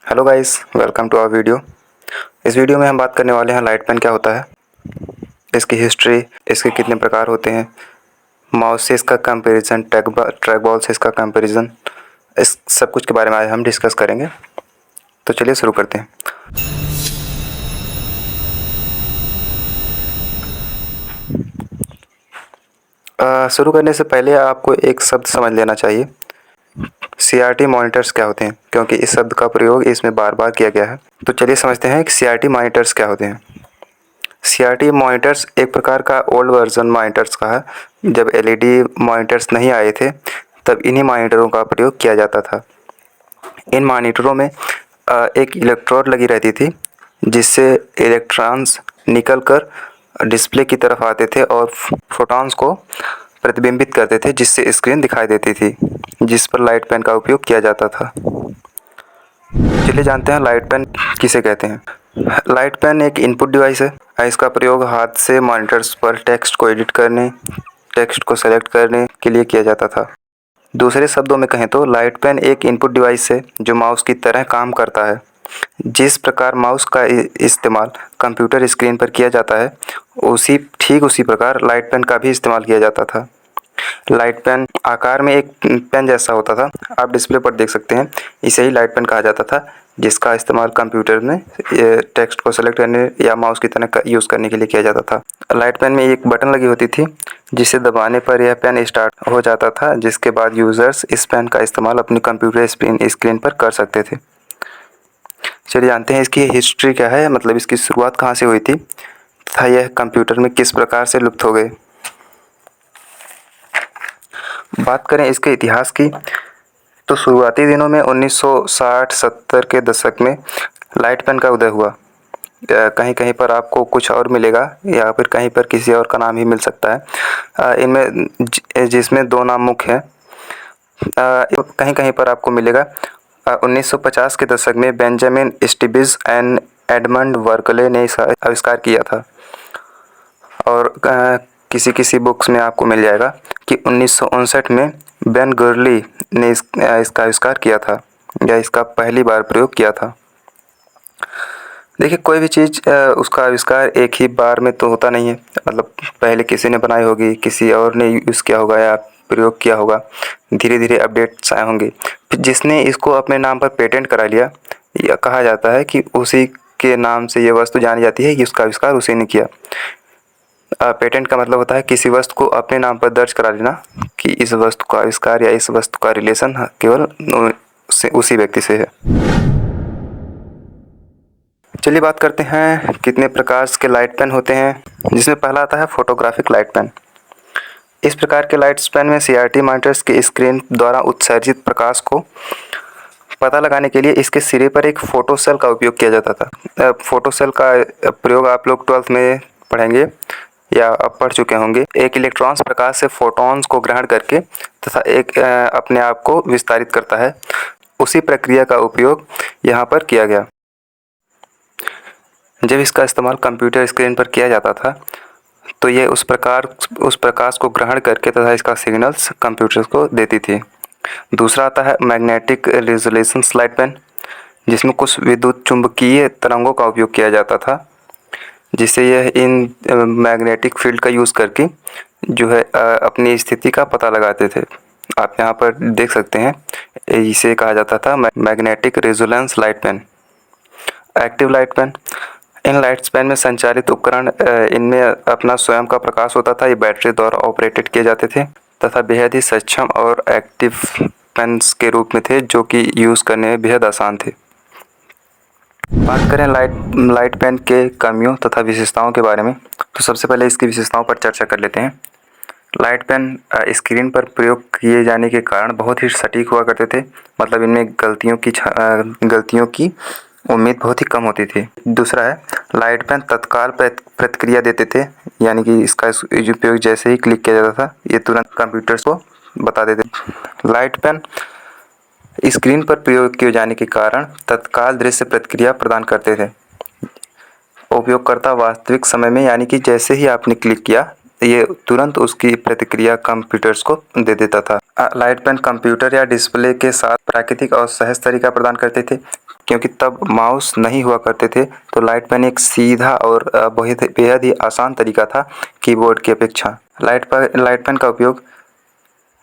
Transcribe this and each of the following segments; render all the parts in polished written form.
Hello guys, welcome to our video. इस video में हम बात करने वाले हैं लाइट पेन क्या होता है, इसकी हिस्ट्री, इसके कितने प्रकार होते हैं, माउस से इसका कंपैरिजन, ट्रैक बॉल से इसका कंपैरिजन, इस सब कुछ के बारे में आज हम डिस्कस करेंगे। तो चलिए शुरू करते हैं। शुरू करने से पहले आपको एक शब्द समझ लेना चाहिए, CRT मॉनिटर्स क्या होते हैं, क्योंकि इस शब्द का प्रयोग इसमें बार बार किया गया है। तो चलिए समझते हैं कि CRT मॉनिटर्स क्या होते हैं। CRT मॉनिटर्स एक प्रकार का ओल्ड वर्जन मॉनिटर्स का है। जब LED मॉनिटर्स नहीं आए थे तब इन्हीं मॉनिटरों का प्रयोग किया जाता था। इन मॉनिटरों में एक इलेक्ट्रोड लगी रहती थी जिससे इलेक्ट्रॉन्स निकलकर डिस्प्ले की तरफ आते थे और फोटॉन्स को प्रतिबिंबित करते थे, जिससे स्क्रीन दिखाई देती थी, जिस पर लाइट पेन का उपयोग किया जाता था। चलिए जानते हैं लाइट पेन किसे कहते हैं। लाइट पेन एक इनपुट डिवाइस है। इसका प्रयोग हाथ से मॉनिटर्स पर टेक्स्ट को एडिट करने, टेक्स्ट को सेलेक्ट करने के लिए किया जाता था। दूसरे शब्दों में कहें तो लाइट पेन एक इनपुट डिवाइस है जो माउस की तरह काम करता है। जिस प्रकार माउस का इस्तेमाल कंप्यूटर स्क्रीन पर किया जाता है, उसी प्रकार लाइट पेन का भी इस्तेमाल किया जाता था। लाइट पेन आकार में एक पेन जैसा होता था, आप डिस्प्ले पर देख सकते हैं। इसे ही लाइट पेन कहा जाता था, जिसका इस्तेमाल कंप्यूटर में टेक्स्ट को सेलेक्ट करने या माउस की तरह यूज़ करने के लिए किया जाता था। लाइट पेन में एक बटन लगी होती थी जिसे दबाने पर यह पेन स्टार्ट हो जाता था, जिसके बाद यूज़र्स इस पेन का इस्तेमाल अपनी कंप्यूटर स्क्रीन पर कर सकते थे। चलिए जानते हैं इसकी हिस्ट्री क्या है, मतलब इसकी शुरुआत कहाँ से हुई थी तथा यह कंप्यूटर में किस प्रकार से लुप्त हो गए। बात करें इसके इतिहास की तो शुरुआती दिनों में 1960-70 के दशक में लाइट पेन का उदय हुआ। कहीं कहीं पर आपको कुछ और मिलेगा या फिर कहीं पर किसी और का नाम ही मिल सकता है। इनमें जिसमें दो नाम मुख्य हैं। कहीं कहीं पर आपको मिलेगा 1950 के दशक में बेंजामिन स्टिबिज एंड एडमंड वर्कले ने इसका आविष्कार किया था। और किसी किसी बुक्स में आपको मिल जाएगा कि 1959 में बेन गुर्ली ने इसका आविष्कार किया था या इसका पहली बार प्रयोग किया था। देखिए, कोई भी चीज़ उसका आविष्कार एक ही बार में तो होता नहीं है। मतलब पहले किसी ने बनाई होगी, किसी और ने यूज़ किया होगा या प्रयोग किया होगा, धीरे धीरे अपडेट्स आए होंगे। फिर जिसने इसको अपने नाम पर पेटेंट करा लिया, यह कहा जाता है कि उसी के नाम से ये वस्तु जानी जाती है कि उसका आविष्कार उसी ने किया। पेटेंट का मतलब होता है किसी वस्तु को अपने नाम पर दर्ज करा लेना कि इस वस्तु का आविष्कार या इस वस्तु का रिलेशन केवल उसी व्यक्ति से है। चलिए बात करते हैं कितने प्रकार के लाइट पेन होते हैं, जिसमें पहला आता है फोटोग्राफिक लाइट पेन। इस प्रकार के लाइट पेन में CRT मॉनिटर्स के स्क्रीन द्वारा उत्सर्जित प्रकाश को पता लगाने के लिए इसके सिरे पर एक फोटो सेल का उपयोग किया जाता था। फोटो सेल का प्रयोग आप लोग 12th में पढ़ेंगे या अब पढ़ चुके होंगे। एक इलेक्ट्रॉन्स प्रकाश से फोटॉन्स को ग्रहण करके तथा एक अपने आप को विस्तारित करता है। उसी प्रक्रिया का उपयोग यहाँ पर किया गया। जब इसका इस्तेमाल कंप्यूटर स्क्रीन पर किया जाता था तो ये उस प्रकाश को ग्रहण करके तथा इसका सिग्नल्स कंप्यूटर को देती थी। दूसरा आता है मैग्नेटिक रेजोल्यूशन लाइट पेन, जिसमें कुछ विद्युत चुंबकीय तरंगों का उपयोग किया जाता था, जिससे यह इन मैग्नेटिक फील्ड का यूज़ करके जो है अपनी स्थिति का पता लगाते थे। आप यहाँ पर देख सकते हैं, इसे कहा जाता था magnetic resonance light pen. Active light pen, इन लाइट पेन में संचालित उपकरण, इनमें अपना स्वयं का प्रकाश होता था। ये बैटरी द्वारा ऑपरेटेड किए जाते थे तथा बेहद ही सक्षम और एक्टिव पेन्स के रूप में थे, जो कि यूज़ करने में बेहद आसान थे। बात करें लाइट पेन के कमियों तथा विशेषताओं के बारे में, तो सबसे पहले इसकी विशेषताओं पर चर्चा कर लेते हैं। लाइट पेन स्क्रीन पर प्रयोग किए जाने के कारण बहुत ही सटीक हुआ करते थे। मतलब इनमें गलतियों की उम्मीद बहुत ही कम होती थी। दूसरा है लाइट पेन तत्काल प्रतिक्रिया देते थे, यानी कि इसका उपयोग जैसे ही क्लिक किया जाता था ये तुरंत कंप्यूटर्स को बता देते। लाइट पेन स्क्रीन पर प्रयोग किए जाने के कारण तत्काल दृश्य प्रतिक्रिया प्रदान करते थे। उपयोगकर्ता वास्तविक समय में, यानी कि जैसे ही आपने क्लिक किया ये तुरंत उसकी प्रतिक्रिया कंप्यूटर्स को दे देता था। लाइट पेन कंप्यूटर या डिस्प्ले के साथ प्राकृतिक और सहज तरीका प्रदान करते थे, क्योंकि तब माउस नहीं हुआ करते थे, तो लाइट पेन एक सीधा और बहुत बेहद ही आसान तरीका था कीबोर्ड की अपेक्षा। लाइट पेन का उपयोग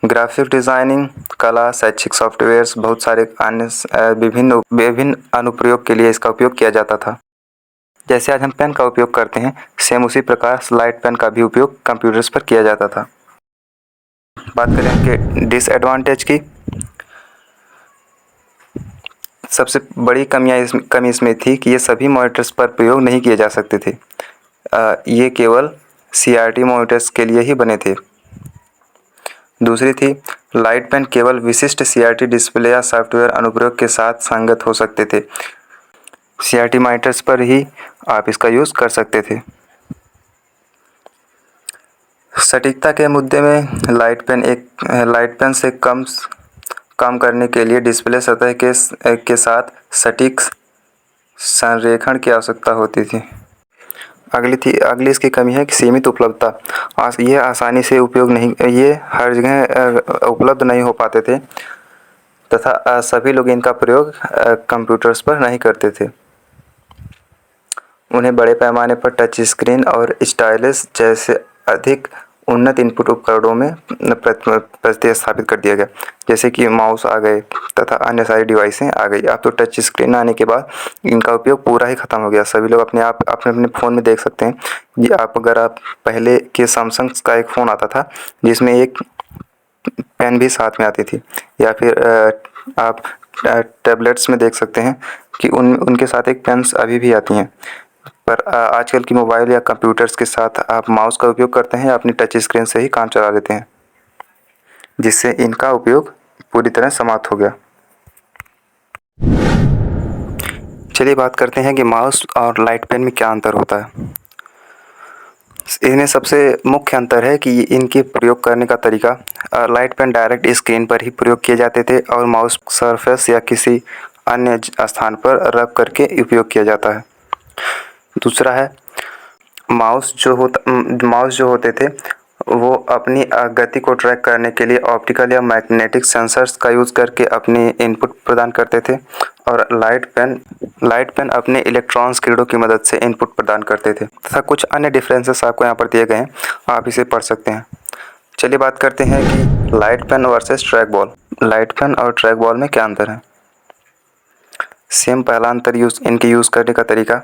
ग्राफिक डिज़ाइनिंग, कला, शैक्षिक सॉफ्टवेयर्स, बहुत सारे अन्य विभिन्न अनुप्रयोग के लिए इसका उपयोग किया जाता था। जैसे आज हम पेन का उपयोग करते हैं, सेम उसी प्रकार लाइट पेन का भी उपयोग कंप्यूटर्स पर किया जाता था। बात करें इनके डिसएडवांटेज की, सबसे बड़ी कमी इसमें थी कि ये सभी मॉनिटर्स पर प्रयोग नहीं किए जा सकते थे। ये केवल CRT मॉनिटर्स के लिए ही बने थे। दूसरी थी, लाइट पेन केवल विशिष्ट CRT डिस्प्ले या सॉफ्टवेयर अनुप्रयोग के साथ संगत हो सकते थे। CRT मॉनिटर्स पर ही आप इसका यूज़ कर सकते थे। सटीकता के मुद्दे में लाइट पेन से काम करने के लिए डिस्प्ले सतह के साथ सटीक संरेखण की आवश्यकता होती थी। अगली इसकी कमी है कि सीमित उपलब्धता। ये आसानी से ये हर जगह उपलब्ध नहीं हो पाते थे तथा सभी लोग इनका प्रयोग कंप्यूटर्स पर नहीं करते थे। उन्हें बड़े पैमाने पर टच स्क्रीन और स्टाइलस जैसे अधिक उन्नत इनपुट उपकरणों में प्रतिस्थापित कर दिया गया, जैसे कि माउस आ गए तथा अन्य सारी डिवाइसें आ गई। अब तो टच स्क्रीन आने के बाद इनका उपयोग पूरा ही ख़त्म हो गया। सभी लोग अपने अपने फ़ोन में देख सकते हैं। ये अगर आप पहले के सैमसंग का एक फ़ोन आता था जिसमें एक पेन भी साथ में आती थी, या फिर आप टैबलेट्स में देख सकते हैं कि उनके साथ एक पेन्स अभी भी आती हैं। पर आजकल की मोबाइल या कंप्यूटर्स के साथ आप माउस का उपयोग करते हैं या अपनी टच स्क्रीन से ही काम चला लेते हैं, जिससे इनका उपयोग पूरी तरह समाप्त हो गया। चलिए बात करते हैं कि माउस और लाइट पेन में क्या अंतर होता है। इनमें सबसे मुख्य अंतर है कि इनके प्रयोग करने का तरीका, लाइट पेन डायरेक्ट स्क्रीन पर ही प्रयोग किए जाते थे और माउस सरफेस या किसी अन्य स्थान पर रब करके उपयोग किया जाता है। दूसरा है, माउस जो होते थे वो अपनी गति को ट्रैक करने के लिए ऑप्टिकल या मैग्नेटिक सेंसर्स का यूज़ करके अपनी इनपुट प्रदान करते थे, और लाइट पेन अपने इलेक्ट्रॉन्स किरणों की मदद से इनपुट प्रदान करते थे। तथा कुछ अन्य डिफरेंसेस आपको यहाँ पर दिए गए हैं, आप इसे पढ़ सकते हैं। चलिए बात करते हैं कि light pen versus track ball. Light pen और ट्रैक बॉल में क्या अंतर है। सेम पहला अंतर इनके यूज़ करने का तरीका।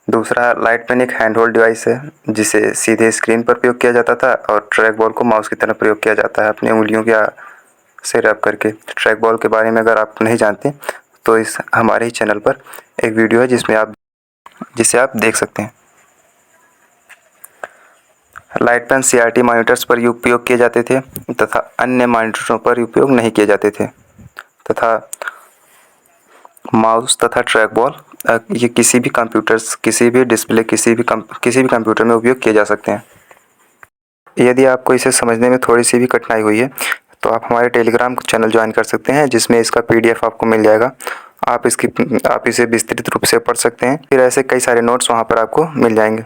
दूसरा, लाइट पेन एक हैंड होल्ड डिवाइस है जिसे सीधे स्क्रीन पर प्रयोग किया जाता था, और ट्रैक बॉल को माउस की तरह प्रयोग किया जाता है अपनी उंगलियों से रब करके। ट्रैक बॉल के बारे में अगर आप नहीं जानते तो हमारे ही चैनल पर एक वीडियो है जिसे आप देख सकते हैं। लाइट पेन CRT मॉनिटर्स पर उपयोग किए जाते थे तथा अन्य मॉनिटरों पर उपयोग नहीं किए जाते थे, तथा माउस तथा ट्रैक बॉल ये किसी भी कंप्यूटर्स, किसी भी डिस्प्ले, किसी भी कंप्यूटर में उपयोग किए जा सकते हैं। यदि आपको इसे समझने में थोड़ी सी भी कठिनाई हुई है तो आप हमारे टेलीग्राम चैनल ज्वाइन कर सकते हैं, जिसमें इसका PDF आपको मिल जाएगा। आप इसे विस्तृत रूप से पढ़ सकते हैं। फिर ऐसे कई सारे नोट्स वहाँ पर आपको मिल जाएंगे।